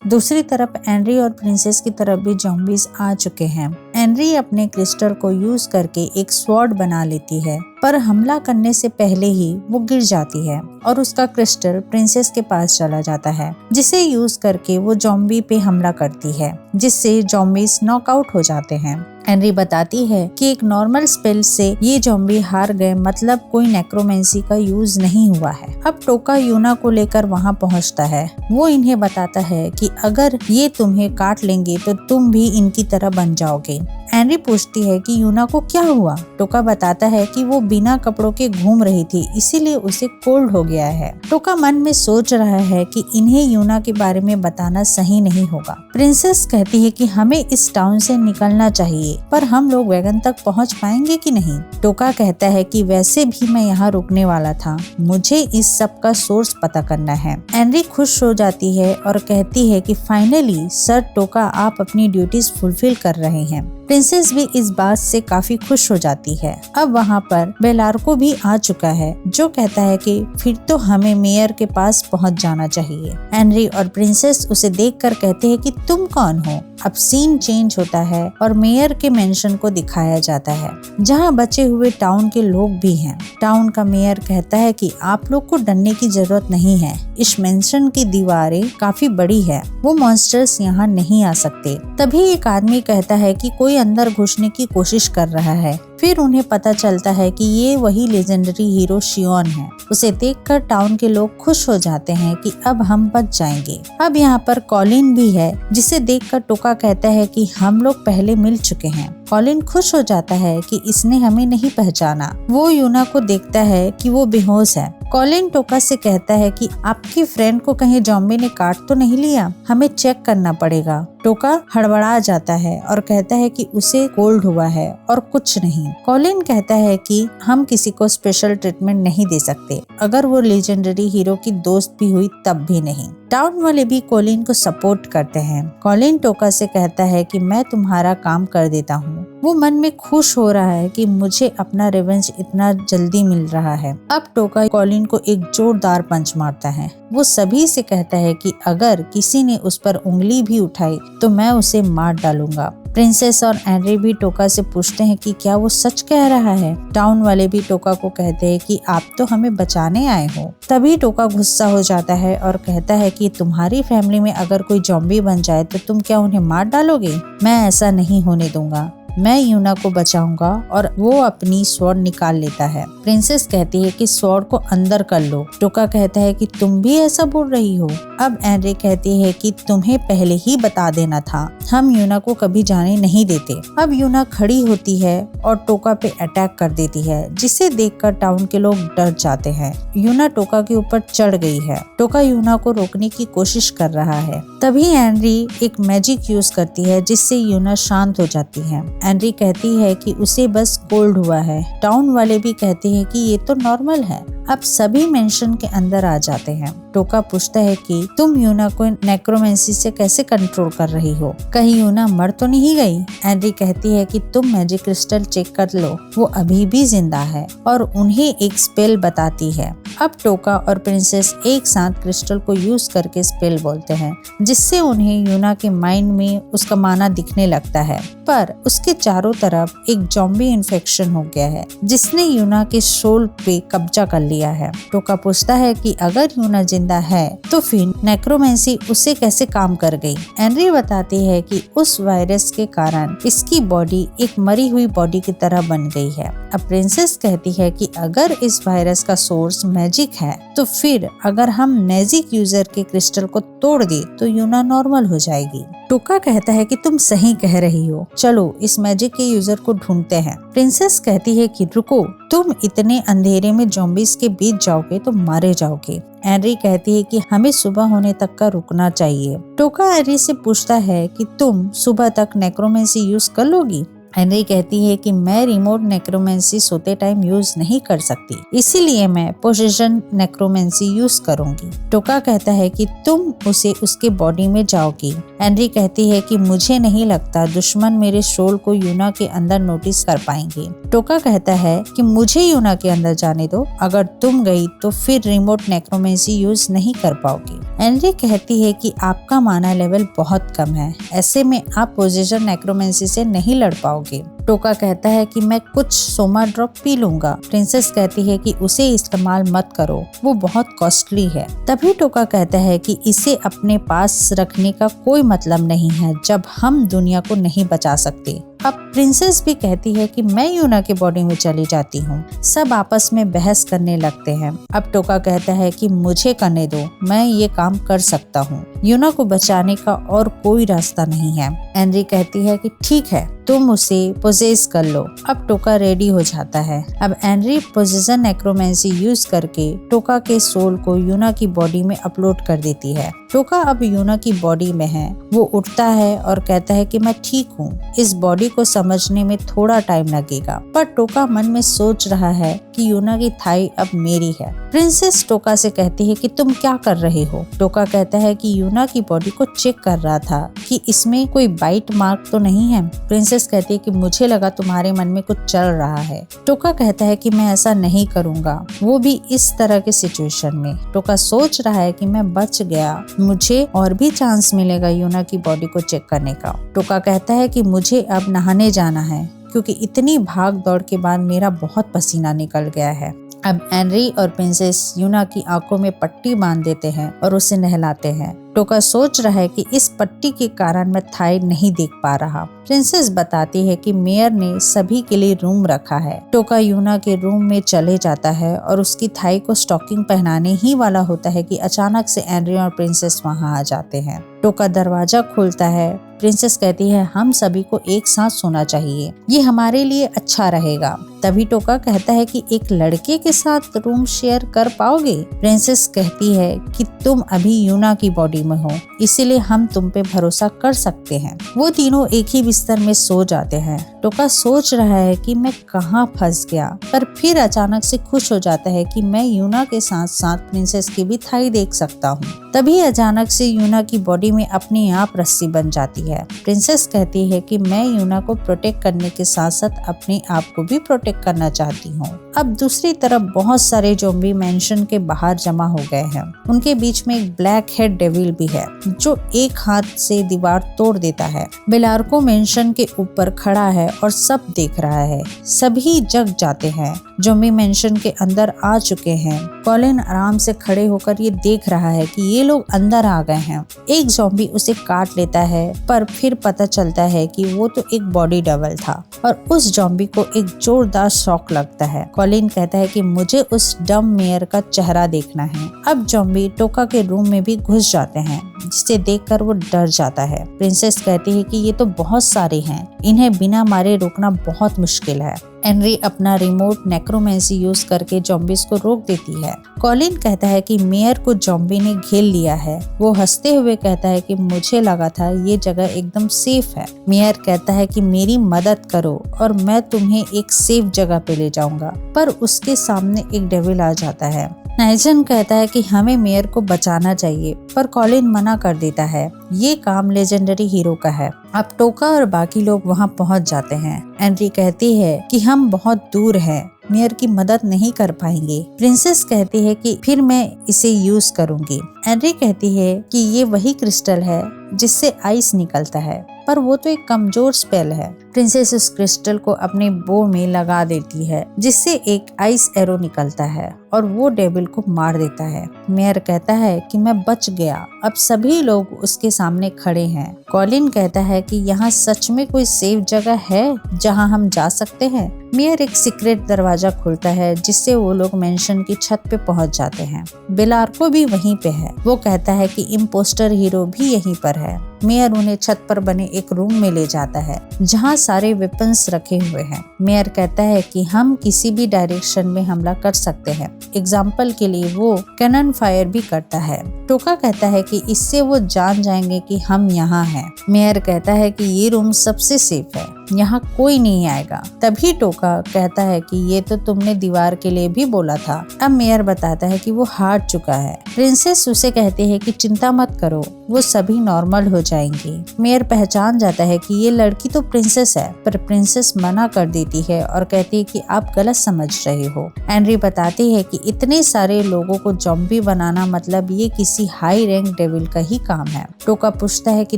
दूसरी तरफ एनरी और प्रिंसेस की तरफ भी ज़ॉम्बीज आ चुके हैं। एनरी अपने क्रिस्टल को यूज करके एक स्वॉर्ड बना लेती है, पर हमला करने से पहले ही वो गिर जाती है और उसका क्रिस्टल प्रिंसेस के पास चला जाता है, जिसे यूज करके वो ज़ॉम्बी पे हमला करती है, जिससे ज़ॉम्बीज नॉकआउट हो जाते हैं। एनरी बताती है कि एक नॉर्मल स्पेल से ये ज़ॉम्बी हार गए, मतलब कोई नेक्रोमेंसी का यूज नहीं हुआ है। अब टोका यूना को लेकर वहाँ पहुँचता है। वो इन्हें बताता है कि अगर ये तुम्हें काट लेंगे तो तुम भी इनकी तरह बन जाओगे। एनरी पूछती है कि यूना को क्या हुआ। टोका बताता है कि वो बिना कपड़ों के घूम रही थी, इसीलिए उसे कोल्ड हो गया है। टोका मन में सोच रहा है कि इन्हें यूना के बारे में बताना सही नहीं होगा। प्रिंसेस कहती है कि हमें इस टाउन से निकलना चाहिए, पर हम लोग वैगन तक पहुंच पाएंगे कि नहीं। टोका कहता है कि वैसे भी मैं यहाँ रुकने वाला था, मुझे इस सब का सोर्स पता करना है। एनरी खुश हो जाती है और कहती है कि फाइनली सर टोका, आप अपनी ड्यूटीज फुलफिल कर रहे हैं। प्रिंसेस भी इस बात से काफी खुश हो जाती है। अब वहाँ पर बेलार्को भी आ चुका है, जो कहता है कि फिर तो हमें मेयर के पास पहुँच जाना चाहिए। एनरी और प्रिंसेस उसे देखकर कहते हैं कि तुम कौन हो। अब सीन चेंज होता है और मेयर के मेंशन को दिखाया जाता है, जहाँ बचे हुए टाउन के लोग भी हैं। टाउन का मेयर कहता है कि आप लोग को डरने की जरूरत नहीं है, इस मेंशन की दीवारें काफी बड़ी है, वो मॉन्स्टर्स यहाँ नहीं आ सकते। तभी एक आदमी कहता है कि कोई अंदर घुसने की कोशिश कर रहा है। फिर उन्हें पता चलता है कि ये वही लेजेंडरी हीरो शियोन है। उसे देखकर टाउन के लोग खुश हो जाते हैं कि अब हम बच जाएंगे। अब यहाँ पर कॉलिन भी है, जिसे देखकर टोका कहता है कि हम लोग पहले मिल चुके हैं। कॉलिन खुश हो जाता है कि इसने हमें नहीं पहचाना। वो यूना को देखता है कि वो बेहोश है। कॉलिन टोका से कहता है कि आपकी फ्रेंड को कहीं ज़ॉम्बी ने काट तो नहीं लिया, हमें चेक करना पड़ेगा। टोका हड़बड़ा जाता है और कहता है कि उसे कोल्ड हुआ है और कुछ नहीं। कॉलिन कहता है कि हम किसी को स्पेशल ट्रीटमेंट नहीं दे सकते, अगर वो लेजेंडरी हीरो की दोस्त भी हुई तब भी नहीं। टाउन वाले भी कॉलिन को सपोर्ट करते हैं। कॉलिन टोका से कहता है कि मैं तुम्हारा काम कर देता हूँ। वो मन में खुश हो रहा है कि मुझे अपना रिवेंज इतना जल्दी मिल रहा है। अब टोका कॉलिन को एक जोरदार पंच मारता है। वो सभी से कहता है कि अगर किसी ने उस पर उंगली भी उठाई तो मैं उसे मार डालूंगा। प्रिंसेस और एनरी भी टोका से पूछते हैं कि क्या वो सच कह रहा है। टाउन वाले भी टोका को कहते हैं कि आप तो हमें बचाने आए हो। तभी टोका गुस्सा हो जाता है और कहता है कि तुम्हारी फैमिली में अगर कोई ज़ॉम्बी बन जाए तो तुम क्या उन्हें मार डालोगे? मैं ऐसा नहीं होने दूंगा, मैं यूना को बचाऊंगा। और वो अपनी स्वॉर्ड निकाल लेता है। प्रिंसेस कहती है कि स्वॉर्ड को अंदर कर लो। टोका कहता है कि तुम भी ऐसा बोल रही हो। अब एनरी कहती है कि तुम्हें पहले ही बता देना था, हम यूना को कभी जाने नहीं देते। अब यूना खड़ी होती है और टोका पे अटैक कर देती है, जिसे देखकर टाउन के लोग डर जाते हैं। यूना टोका के ऊपर चढ़ गई है। टोका यूना को रोकने की कोशिश कर रहा है। तभी एनरी एक मैजिक यूज करती है, जिससे यूना शांत हो जाती है। एनरी कहती है कि उसे बस कोल्ड हुआ है। टाउन वाले भी कहते हैं कि ये तो नॉर्मल है। अब सभी मेंशन के अंदर आ जाते हैं। टोका पूछता है कि तुम यूना को नेक्रोमेंसी से कैसे कंट्रोल कर रही हो, कहीं यूना मर तो नहीं गई? एनरी कहती है कि तुम मैजिक क्रिस्टल चेक कर लो, वो अभी भी जिंदा है, और उन्हें एक स्पेल बताती है। अब टोका और प्रिंसेस एक साथ क्रिस्टल को यूज करके स्पेल बोलते हैं, जिससे उन्हें यूना के माइंड में उसका माना दिखने लगता है। पर उसके चारों तरफ एक ज़ॉम्बी इन्फेक्शन हो गया है, जिसने यूना के सोल पे कब्जा कर लिया है। टोका पूछता है कि अगर यूना जिंदा है तो फिर नेक्रोमेंसी उसे कैसे काम कर गई। एनरी बताती है कि उस वायरस के कारण इसकी बॉडी एक मरी हुई बॉडी की तरह बन गई है। अब प्रिंसेस कहती है कि अगर इस वायरस का सोर्स मैजिक है तो फिर अगर हम मैजिक यूजर के क्रिस्टल को तोड़ दे तो यूना नॉर्मल हो जाएगी। टोका कहता है कि तुम सही कह रही हो, चलो इस मैजिक के यूजर को ढूंढते हैं। प्रिंसेस कहती है कि रुको, तुम इतने अंधेरे में ज़ॉम्बीज के बीच जाओगे तो मारे जाओगे। एनरी कहती है कि हमें सुबह होने तक का रुकना चाहिए। टोका एनरी से पूछता है कि तुम सुबह तक नेक्रोमेंसी यूज कर लोगी। हेनरी कहती है कि मैं रिमोट नेक्रोमेंसी सोते टाइम यूज नहीं कर सकती, इसीलिए मैं पोजीशन नेक्रोमेंसी यूज करूंगी। टोका कहता है कि तुम उसे उसके बॉडी में जाओगी। हेनरी कहती है कि मुझे नहीं लगता दुश्मन मेरे सोल को यूना के अंदर नोटिस कर पाएंगे। टोका कहता है कि मुझे यूना के अंदर जाने दो, अगर तुम गई तो फिर रिमोट नेक्रोमेंसी यूज नहीं कर पाओगी। हेनरी कहती है कि आपका माना लेवल बहुत कम है, ऐसे में आप पोजीशन नेक्रोमेंसी से नहीं लड़ पाओगे। टोका कहता है कि मैं कुछ सोमा ड्रॉप पी लूंगा। प्रिंसेस कहती है कि उसे इस्तेमाल मत करो, वो बहुत कॉस्टली है। तभी टोका कहता है कि इसे अपने पास रखने का कोई मतलब नहीं है जब हम दुनिया को नहीं बचा सकते। अब प्रिंसेस भी कहती है कि मैं यूना के बॉडी में चली जाती हूँ। सब आपस में बहस करने लगते हैं। अब टोका कहता है कि मुझे करने दो, मैं ये काम कर सकता हूँ। यूना को बचाने का और कोई रास्ता नहीं है। हेनरी कहती है कि ठीक है, तुम उसे पोजेस कर लो। अब टोका रेडी हो जाता है। अब हेनरी पोजीशन नेक्रोमेंसी यूज करके टोका के सोल को यूना की बॉडी में अपलोड कर देती है। टोका अब यूना की बॉडी में है। वो उठता है और कहता है कि मैं ठीक हूँ, इस बॉडी को समझने में थोड़ा टाइम लगेगा। पर टोका मन में सोच रहा है कि यूना की थाई अब मेरी है। प्रिंसेस टोका से कहती है कि तुम क्या कर रहे हो। टोका कहता है कि यूना की बॉडी को चेक कर रहा था कि इसमें कोई बाइट मार्क तो नहीं है। प्रिंसेस कहती है कि मुझे लगा तुम्हारे मन में कुछ चल रहा है। टोका कहता है कि मैं ऐसा नहीं करूंगा, वो भी इस तरह के सिचुएशन में। टोका सोच रहा है कि मैं बच गया, मुझे और भी चांस मिलेगा यूना की बॉडी को चेक करने का। टोका कहता है कि मुझे अब नहाने जाना है क्योंकि इतनी भाग दौड़ के बाद मेरा बहुत पसीना निकल गया है। अब हेनरी और प्रिंसेस यूना की आंखों में पट्टी बांध देते हैं और उसे नहलाते हैं। टोका सोच रहा है कि इस पट्टी के कारण मैं थाई नहीं देख पा रहा। प्रिंसेस बताती है कि मेयर ने सभी के लिए रूम रखा है। टोका यूना के रूम में चले जाता है और उसकी थाई को स्टॉकिंग पहनाने ही वाला होता है कि अचानक से हेनरी और प्रिंसेस वहां आ जाते हैं। टोका दरवाजा खोलता है। प्रिंसेस कहती है हम सभी को एक साथ सोना चाहिए, ये हमारे लिए अच्छा रहेगा। तभी टोका कहता है कि एक लड़के के साथ रूम शेयर कर पाओगे। प्रिंसेस कहती है कि तुम अभी यूना की बॉडी में हो, इसीलिए हम तुम पे भरोसा कर सकते हैं। वो तीनों एक ही बिस्तर में सो जाते हैं। टोका सोच रहा है कि मैं कहाँ फंस गया, पर फिर अचानक से खुश हो जाता है कि मैं यूना के साथ साथ प्रिंसेस की भी थाई देख सकता हूँ। तभी अचानक से यूना की बॉडी में अपने आप रस्सी बन जाती है। प्रिंसेस कहती है कि मैं यूना को प्रोटेक्ट करने के साथ साथ अपने आप को भी प्रोटेक्ट करना चाहती हूँ। अब दूसरी तरफ बहुत सारे ज़ॉम्बी मैंशन के बाहर जमा हो गए हैं। उनके बीच में एक ब्लैक हेड डेविल भी है जो एक हाथ से दीवार तोड़ देता है। बेलार्को मैंशन के ऊपर खड़ा है और सब देख रहा है। सभी जग जाते हैं। ज़ॉम्बी मैंशन के अंदर आ चुके हैं। कॉलिन आराम से खड़े होकर ये देख रहा है कि ये लोग अंदर आ गए हैं। एक ज़ॉम्बी उसे काट लेता है, पर फिर पता चलता है कि वो तो एक बॉडी डबल था और उस ज़ॉम्बी को एक जोरदार शॉक लगता है। कॉलिन कहता है कि मुझे उस डम मेयर का चेहरा देखना है। अब ज़ॉम्बी टोका के रूम में भी घुस जाते हैं, जिसे देखकर वो डर जाता है। प्रिंसेस कहती है कि ये तो बहुत सारे हैं, इन्हें बिना मारे रोकना बहुत मुश्किल है। हेनरी अपना रिमोट नेक्रोमेंसी यूज करके ज़ॉम्बीज को रोक देती है। कॉलिन कहता है कि मेयर को ज़ॉम्बी ने घेर लिया है। वो हंसते हुए कहता है कि मुझे लगा था ये जगह एकदम सेफ है। मेयर कहता है कि मेरी मदद करो और मैं तुम्हें एक सेफ जगह पे ले जाऊंगा, पर उसके सामने एक डेविल आ जाता है। नाइजन कहता है कि हमें मेयर को बचाना चाहिए, पर कॉलिन मना कर देता है। ये काम लेजेंडरी हीरो का है। अब टोका और बाकी लोग वहां पहुंच जाते हैं। हेनरी कहती है कि हम बहुत दूर हैं, मेयर की मदद नहीं कर पाएंगे। प्रिंसेस कहती है कि फिर मैं इसे यूज करूंगी। हेनरी कहती है कि ये वही क्रिस्टल है जिससे आइस निकलता है, पर वो तो एक कमजोर स्पेल है। प्रिंसेस उस क्रिस्टल को अपने बो में लगा देती है, जिससे एक आइस एरो निकलता है और वो डेविल को मार देता है। मेयर कहता है कि मैं बच गया। अब सभी लोग उसके सामने खड़े हैं। कॉलिन कहता है कि यहाँ सच में कोई सेफ जगह है जहाँ हम जा सकते हैं। मेयर एक सीक्रेट दरवाजा खोलता है, जिससे वो लोग मेंशन की छत पे पहुंच जाते हैं। बेलार्को भी वहीं पे है। वो कहता है कि इम्पोस्टर हीरो भी यहीं पर है। मेयर उन्हें छत पर बने एक रूम में ले जाता है, जहाँ सारे वेपन्स रखे हुए हैं। मेयर कहता है कि हम किसी भी डायरेक्शन में हमला कर सकते हैं। एग्जाम्पल के लिए वो कैनन फायर भी करता है। टोका कहता है कि इससे वो जान जाएंगे कि हम यहाँ हैं। मेयर कहता है कि ये रूम सबसे सेफ है। यहाँ कोई नहीं आएगा। तभी टोका कहता है कि ये तो तुमने दीवार के लिए भी बोला था। अब मेयर बताता है कि वो हार चुका है। प्रिंसेस उसे कहती है कि चिंता मत करो, वो सभी नॉर्मल हो जाएंगे। मेयर पहचान जाता है कि ये लड़की तो प्रिंसेस है, पर प्रिंसेस मना कर देती है और कहती है कि आप गलत समझ रहे हो। एनरी बताती है कि इतने सारे लोगों को ज़ॉम्बी बनाना मतलब ये किसी हाई रैंक डेविल का ही काम है। टोका पूछता है कि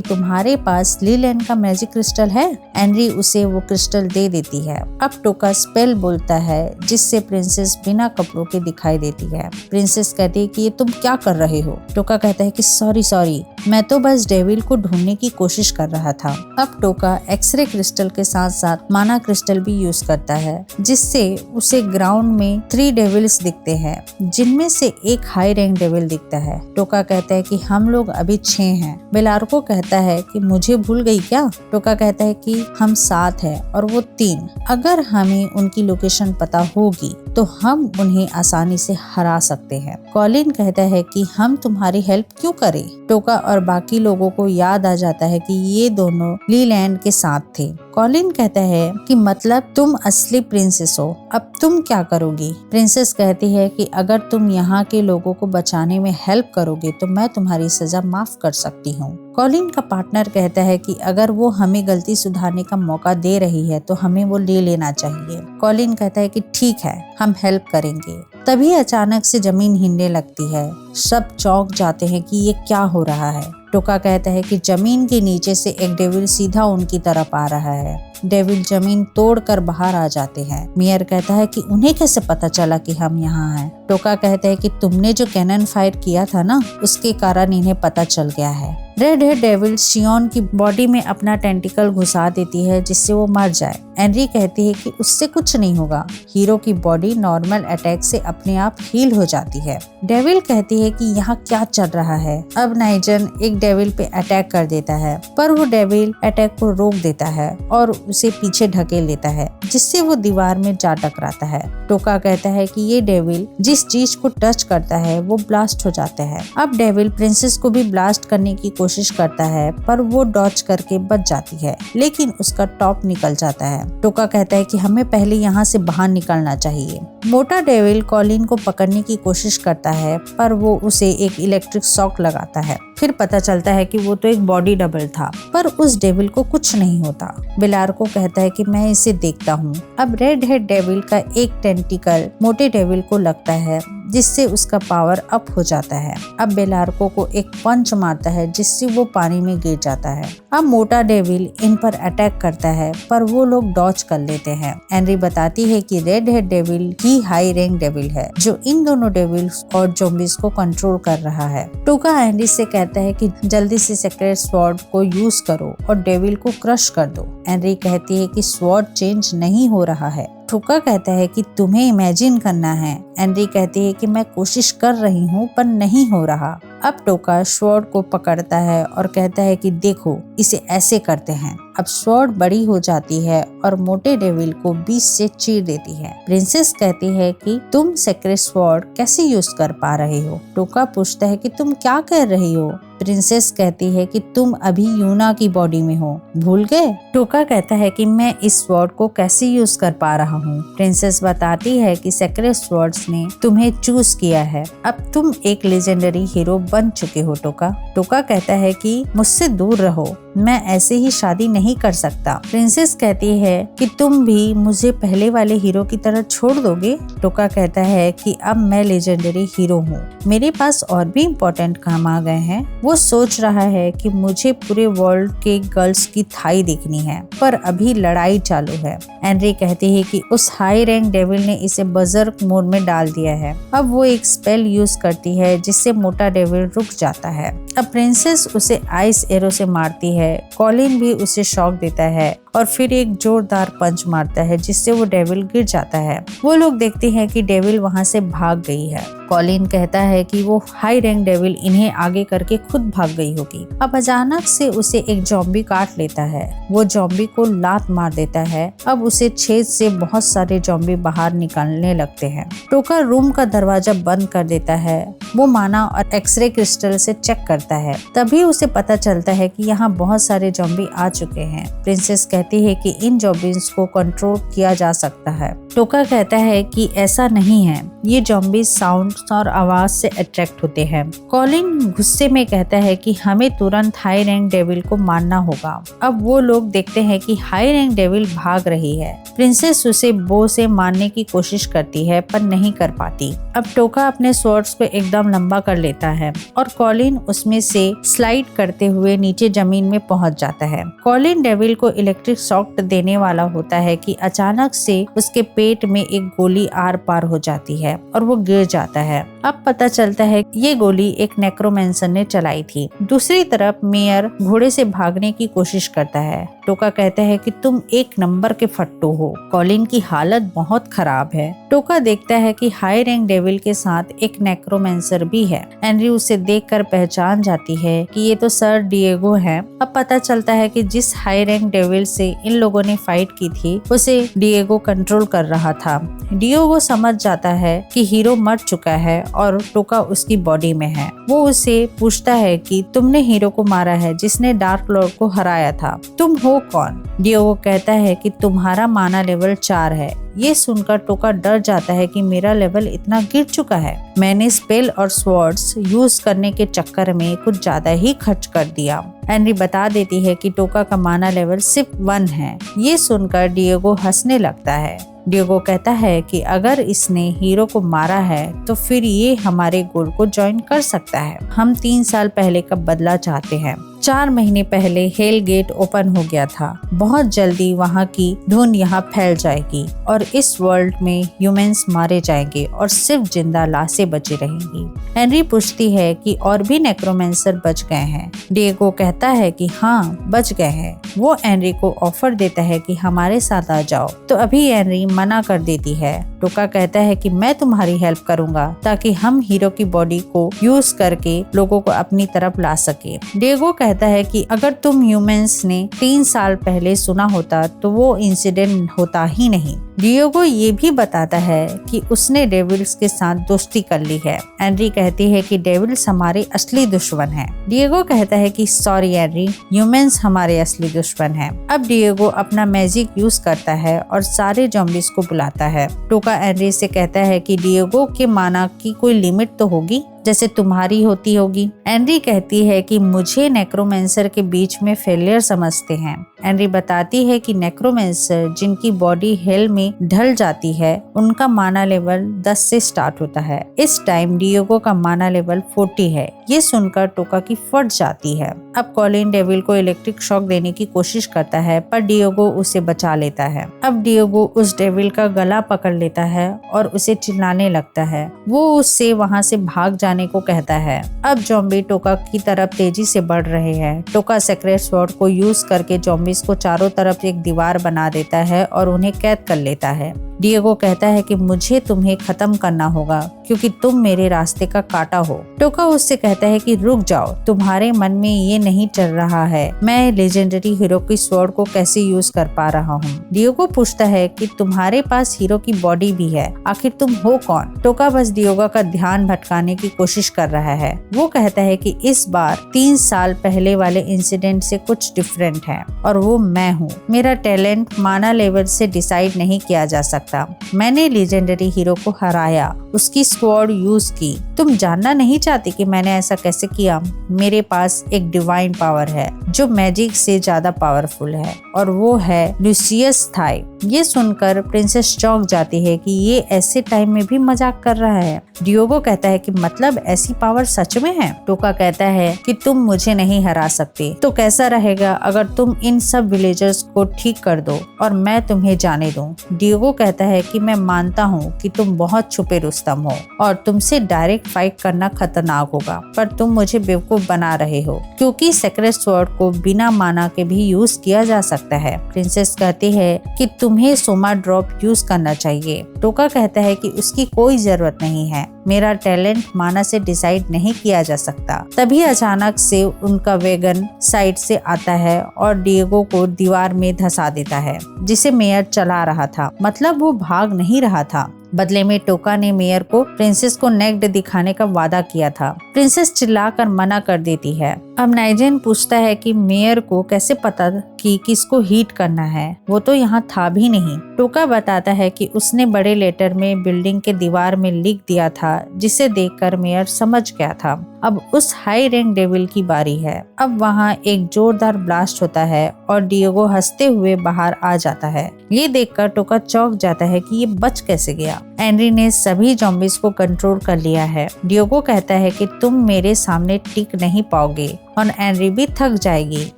तुम्हारे पास लीलैंड का मैजिक क्रिस्टल है? एनरी उसे वो क्रिस्टल दे देती है। अब टोका स्पेल बोलता है जिससे प्रिंसेस बिना कपड़ों के दिखाई देती है। प्रिंसेस कहती है कि ये तुम क्या कर रहे हो? टोका कहता है कि सॉरी, मैं तो बस डेविल को ढूंढने की कोशिश कर रहा था। अब टोका एक्सरे क्रिस्टल के साथ साथ माना क्रिस्टल भी यूज करता है, जिससे उसे ग्राउंड में 3 डेविल्स दिखते हैं, जिनमें से एक हाई रैंक डेविल दिखता है। टोका कहता है कि हम लोग अभी 6 हैं। बेलार्को कहता है कि मुझे भूल गई क्या? टोका कहता है कि हम 7 हैं और वो 3। अगर हमें उनकी लोकेशन पता होगी तो हम उन्हें आसानी से हरा सकते हैं। कॉलिन कहता है कि हम तुम्हारी हेल्प क्यों करें? टोका और बाकी लोगों को याद आ जाता है कि ये दोनों लीलैंड के साथ थे। कॉलिन कहता है कि मतलब तुम असली प्रिंसेस हो, अब तुम क्या करोगी? प्रिंसेस कहती है कि अगर तुम यहाँ के लोगों को बचाने में हेल्प करोगे तो मैं तुम्हारी सजा माफ कर सकती हूँ। कॉलिन का पार्टनर कहता है कि अगर वो हमें गलती सुधारने का मौका दे रही है तो हमें वो ले लेना चाहिए। कॉलिन कहता है कि ठीक है, हम हेल्प करेंगे। तभी अचानक से जमीन हिलने लगती है। सब चौंक जाते हैं कि ये क्या हो रहा है। टोका कहता है कि जमीन के नीचे से एक डेविल सीधा उनकी तरफ आ रहा है। डेविल जमीन तोड़कर बाहर आ जाते हैं। मेयर कहता है कि उन्हें कैसे पता चला कि हम यहाँ हैं? टोका कहता है कि तुमने जो कैनन फायर किया था ना, उसके कारण इन्हें पता चल गया है। रेड हेड डेविल शियोन की बॉडी में अपना टेंटिकल घुसा देती है जिससे वो मर जाए। एनरी कहती है कि उससे कुछ नहीं होगा। हीरो की बॉडी नॉर्मल अटैक से अपने आप हील हो जाती है। डेविल कहती है कि यहाँ क्या चल रहा है। अब नाइजन एक डेविल पे अटैक कर देता है, पर वो डेविल अटैक को रोक देता है और उसे पीछे ढकेल लेता है, जिससे वो दीवार में जा टकराता है। टोका कहता है कि ये डेविल जिस चीज को टच करता है वो ब्लास्ट हो जाता है। अब डेविल प्रिंसेस को भी ब्लास्ट करने की कोशिश करता है, पर वो डॉच करके बच जाती है, लेकिन उसका टॉप निकल जाता है। टोका कहता है कि हमें पहले यहाँ से बाहर निकलना चाहिए। मोटा डेविल कॉलिन को पकड़ने की कोशिश करता है, पर वो उसे एक इलेक्ट्रिक शॉक लगाता है। फिर पता चलता है कि वो तो एक बॉडी डबल था, पर उस डेविल को कुछ नहीं होता। बेलार्को कहता है कि मैं इसे देखता हूँ। अब रेड हेड डेविल का एक टेंटिकल मोटे डेविल को लगता है, जिससे उसका पावर अप हो जाता है। अब बेलार्को को एक पंच मारता है, जिससे वो पानी में गिर जाता है। अब मोटा डेविल इन पर अटैक करता है, पर वो लोग डॉच कर लेते हैं। एनरी बताती है कि रेड हेड डेविल ही हाई रैंक डेविल है, जो इन दोनों डेविल्स और ज़ॉम्बीज को कंट्रोल कर रहा है। टोका एनरी से कहता है कि जल्दी से सेक्रेट स्वॉर्ड को यूज करो और डेविल को क्रश कर दो। एनरी कहती है कि स्वॉर्ड चेंज नहीं हो रहा है। टोका कहता है कि तुम्हें इमेजिन करना है। एनरी कहती है कि मैं कोशिश कर रही हूँ, पर नहीं हो रहा। अब टोका स्वॉर्ड को पकड़ता है और कहता है कि देखो, इसे ऐसे करते हैं। अब स्वॉर्ड बड़ी हो जाती है और मोटे डेविल को बीच से चीर देती है। प्रिंसेस कहती है कि तुम सेक्रेट स्वॉर्ड कैसे यूज कर पा रहे हो? टोका पूछता है कि तुम क्या कर रही हो? प्रिंसेस कहती है कि तुम अभी यूना की बॉडी में हो, भूल गए? टोका कहता है कि मैं इस स्वॉर्ड को कैसे यूज कर पा रहा हूँ। प्रिंसेस बताती है कि सेक्रेट स्वॉर्ड्स ने तुम्हें चूज किया है, अब तुम एक लेजेंडरी हीरो बन चुके हो। टोका कहता है कि मुझसे दूर रहो, मैं ऐसे ही शादी नहीं कर सकता। प्रिंसेस कहती है कि तुम भी मुझे पहले वाले हीरो की तरह छोड़ दोगे। टोका कहता है कि अब मैं लेजेंडरी हीरो हूँ, मेरे पास और भी इम्पोर्टेंट काम आ गए हैं। वो सोच रहा है कि मुझे पूरे वर्ल्ड के गर्ल्स की थाई देखनी है, पर अभी लड़ाई चालू है। एनरी कहती है कि उस हाई रैंक डेविल ने इसे बजर्क मोड में डाल दिया है। अब वो एक स्पेल यूज करती है, जिससे मोटा डेविल रुक जाता है। अब प्रिंसेस उसे आइस एरो से मारती है। कॉलिन भी उसे शॉक देता है और फिर एक जोरदार पंच मारता है, जिससे वो डेविल गिर जाता है। वो लोग देखते हैं कि डेविल वहां से भाग गई है। कॉलिन कहता है कि वो हाई रैंक डेविल इन्हें आगे करके खुद भाग गई होगी। अब अचानक से उसे एक ज़ॉम्बी काट लेता है। वो ज़ॉम्बी को लात मार देता है। अब उसे छेद से बहुत सारे ज़ॉम्बी बाहर निकलने लगते हैं। टोका रूम का दरवाजा बंद कर देता है। वो माना और एक्सरे क्रिस्टल से चेक करता है। तभी उसे पता चलता है कि यहाँ बहुत सारे ज़ॉम्बी आ चुके हैं। प्रिंसेस कहती है कि इन ज़ॉम्बीज को कंट्रोल किया जा सकता है। टोका कहता है कि ऐसा नहीं है, ये ज़ॉम्बीज साउंड और आवाज से अट्रैक्ट होते हैं। कॉलिन गुस्से में कहता है कि हमें तुरंत हाई रैंक डेविल को मारना होगा। अब वो लोग देखते हैं कि हाई रैंक डेविल भाग रही है। प्रिंसेस उसे बो से मारने की कोशिश करती है पर नहीं कर पाती। अब टोका अपने स्वॉर्ड्स को एकदम लंबा कर लेता है और कॉलिन उसमें से स्लाइड करते हुए नीचे जमीन में पहुंच जाता है। कॉलिन डेविल को इलेक्ट्रिक शॉक देने वाला होता है कि अचानक से उसके पेट में एक गोली आर पार हो जाती है और वो गिर जाता है। अब पता चलता है ये गोली एक नेक्रोमेंसर ने चलाई थी। दूसरी तरफ मेयर घोड़े से भागने की कोशिश करता है। टोका कहता है कि तुम एक नंबर के फट्टू हो। कॉलिन की हालत बहुत खराब है। टोका देखता है कि हाई रैंक डेविल के साथ एक नेक्रोमेंसर भी है। एनरी उसे देखकर पहचान जाती है कि ये तो सर डिएगो है। अब पता चलता है कि जिस हाई रैंक डेविल से इन लोगों ने फाइट की थी उसे डिएगो कंट्रोल कर रहा था। डिएगो समझ जाता है कि हीरो मर चुका है और टोका उसकी बॉडी में है। वो उसे पूछता है कि तुमने हीरो को मारा है जिसने डार्क लॉर्ड को हराया था, तुम हो कौन? डिएगो कहता है कि तुम्हारा माना लेवल 4 है। ये सुनकर टोका डर जाता है कि मेरा लेवल इतना गिर चुका है। मैंने स्पेल और स्वॉर्ड्स यूज करने के चक्कर में कुछ ज्यादा ही खर्च कर दिया। एनरी बता देती है कि टोका का माना लेवल सिर्फ 1 है। ये सुनकर डिएगो हंसने लगता है। डिएगो कहता है कि अगर इसने हीरो को मारा है तो फिर ये हमारे गोल को ज्वाइन कर सकता है। हम 3 साल पहले का बदला चाहते हैं। 4 महीने पहले हेल गेट ओपन हो गया था। बहुत जल्दी वहाँ की धुन यहाँ फैल जाएगी और इस वर्ल्ड में ह्यूमंस मारे जाएंगे और सिर्फ जिंदा लाशें बची रहेंगी। हेनरी पूछती है कि और भी नेक्रोमेंसर बच गए हैं। डिएगो कहता है कि हाँ बच गए हैं। वो हेनरी को ऑफर देता है कि हमारे साथ आ जाओ, तो अभी हेनरी मना कर देती है। टोका कहता है कि मैं तुम्हारी हेल्प करूंगा ताकि हम हीरो की बॉडी को यूज करके लोगों को अपनी तरफ ला सके। डिएगो कहता है कि अगर तुम ह्यूमंस ने 3 साल पहले सुना होता तो वो इंसिडेंट होता ही नहीं। डिएगो ये भी बताता है कि उसने डेविल्स के साथ दोस्ती कर ली है। एनरी कहती है कि डेविल्स हमारे असली दुश्मन हैं। डिएगो कहता है कि सॉरी एनरी, ह्यूमंस हमारे असली दुश्मन हैं। अब डिएगो अपना मैजिक यूज करता है और सारे ज़ॉम्बीज को बुलाता है। टोका एनरी से कहता है कि डिएगो के माना की कोई लिमिट तो होगी, जैसे तुम्हारी होती होगी। एनरी कहती है कि मुझे नेक्रोमेंसर के बीच में फेलियर समझते हैं। एनरी बताती है कि नेक्रोमेंसर जिनकी बॉडी हेल में ढल जाती है उनका माना लेवल 10 से स्टार्ट होता है। इस टाइम डिएगो का माना लेवल 40 है। ये सुनकर टोका की फट जाती है। अब कॉलिन डेविल को इलेक्ट्रिक शॉक देने की कोशिश करता है पर डिएगो उसे बचा लेता है। अब डिएगो उस डेविल का गला पकड़ लेता है और उसे चिल्लाने लगता है। वो उससे वहाँ से भाग जाने को कहता है। अब ज़ॉम्बी टोका की तरफ तेजी से बढ़ रहे हैं। टोका सेक्रेट स्वॉर्ड को यूज करके ज़ॉम्बीज को चारों तरफ एक दीवार बना देता है और उन्हें कैद कर लेता है। डिएगो कहता है कि मुझे तुम्हें खत्म करना होगा क्योंकि तुम मेरे रास्ते का कांटा हो। टोका उससे कहता है कि रुक जाओ, तुम्हारे मन में ये नहीं चल रहा है मैं लेजेंडरी हीरो की स्वॉर्ड को कैसे यूज कर पा रहा हूँ। डिएगो पूछता है कि तुम्हारे पास हीरो की बॉडी भी है, आखिर तुम हो कौन? टोका बस डिएगो का ध्यान भटकाने की कोशिश कर रहा है। वो कहता है कि इस बार 3 साल पहले वाले इंसिडेंट से कुछ डिफरेंट है और वो मैं हूँ। मेरा टैलेंट माना लेवल से डिसाइड नहीं किया जा सकता। मैंने लेजेंडरी हीरो को हराया, उसकी स्वॉर्ड यूज की। तुम जानना नहीं चाहती कि मैंने ऐसा कैसे किया? मेरे पास एक डिवाइन पावर है जो मैजिक से ज्यादा पावरफुल है और वो है लूसियस थाई। ये सुनकर प्रिंसेस चौंक जाती है कि ये ऐसे टाइम में भी मजाक कर रहा है। डिएगो कहता है कि मतलब ऐसी पावर सच में है? टोका कहता है कि तुम मुझे नहीं हरा सकते, तो कैसा रहेगा अगर तुम इन सब विलेजर्स को ठीक कर दो और मैं तुम्हें जाने दूं। डिएगो कहता है कि मैं मानता हूँ कि तुम बहुत छुपे रुस्तम हो और तुमसे डायरेक्ट फाइट करना खतरनाक होगा, पर तुम मुझे बेवकूफ बना रहे हो क्योंकि सेक्रेट स्वॉर्ड को बिना माना के भी यूज किया जा सकता है। प्रिंसेस कहती है कि तुम्हें सोमा ड्रॉप यूज करना चाहिए। टोका कहता है कि उसकी कोई जरूरत नहीं है, मेरा टैलेंट माना से डिसाइड नहीं किया जा सकता। तभी अचानक से उनका वैगन साइड से आता है और डिएगो को दीवार में धंसा देता है जिसे मेयर चला रहा था। मतलब वो भाग नहीं रहा था। बदले में टोका ने मेयर को प्रिंसेस को नेक्ड दिखाने का वादा किया था। प्रिंसेस चिल्लाकर मना कर देती है। अब नाइजेन पूछता है कि मेयर को कैसे पता कि किसको हीट करना है, वो तो यहाँ था भी नहीं। टोका बताता है कि उसने बड़े लेटर में बिल्डिंग के दीवार में लिख दिया था, जिसे देखकर मेयर समझ गया था। अब उस हाई रैंक डेविल की बारी है। अब वहाँ एक जोरदार ब्लास्ट होता है और डिएगो हंसते हुए बाहर आ जाता है। ये देखकर टोका चौंक जाता है कि ये बच कैसे गया। एनरी ने सभी ज़ॉम्बीज को कंट्रोल कर लिया है। डिएगो कहता है कि तुम मेरे सामने टिक नहीं पाओगे और एनरी भी थक जाएगी।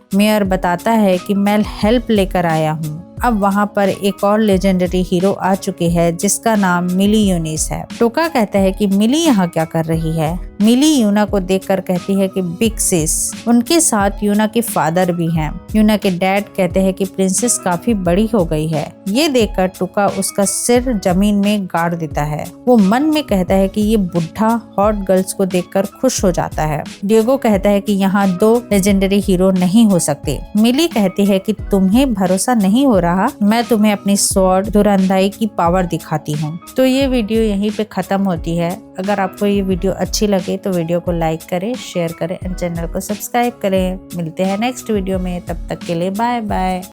मेयर बताता है कि मैं हेल्प लेकर आया हूँ। अब वहाँ पर एक और लेजेंडरी हीरो आ चुकी है जिसका नाम मिली यूनिस है। टोका कहता है कि मिली यहाँ क्या कर रही है। मिली यूना को देखकर कहती है कि बिग सिस। उनके साथ यूना के फादर भी हैं। यूना के डैड कहते हैं कि प्रिंसेस काफी बड़ी हो गई है। ये देखकर टोका उसका सिर जमीन में गाड़ देता है। वो मन में कहता है कि ये बुढ़ा हॉट गर्ल्स को देखकर खुश हो जाता है। डिएगो कहता है कि यहाँ 2 लेजेंडरी हीरो नहीं हो सकते। मिली कहती है कि तुम्हें भरोसा नहीं हो रहा, मैं तुम्हें अपनी स्वॉर्ड धुरंधाई की पावर दिखाती हूँ। तो ये वीडियो यहीं पे खत्म होती है। अगर आपको ये वीडियो अच्छी लगे तो वीडियो को लाइक करें, शेयर करें और चैनल को सब्सक्राइब करें। मिलते हैं नेक्स्ट वीडियो में, तब तक के लिए बाय बाय।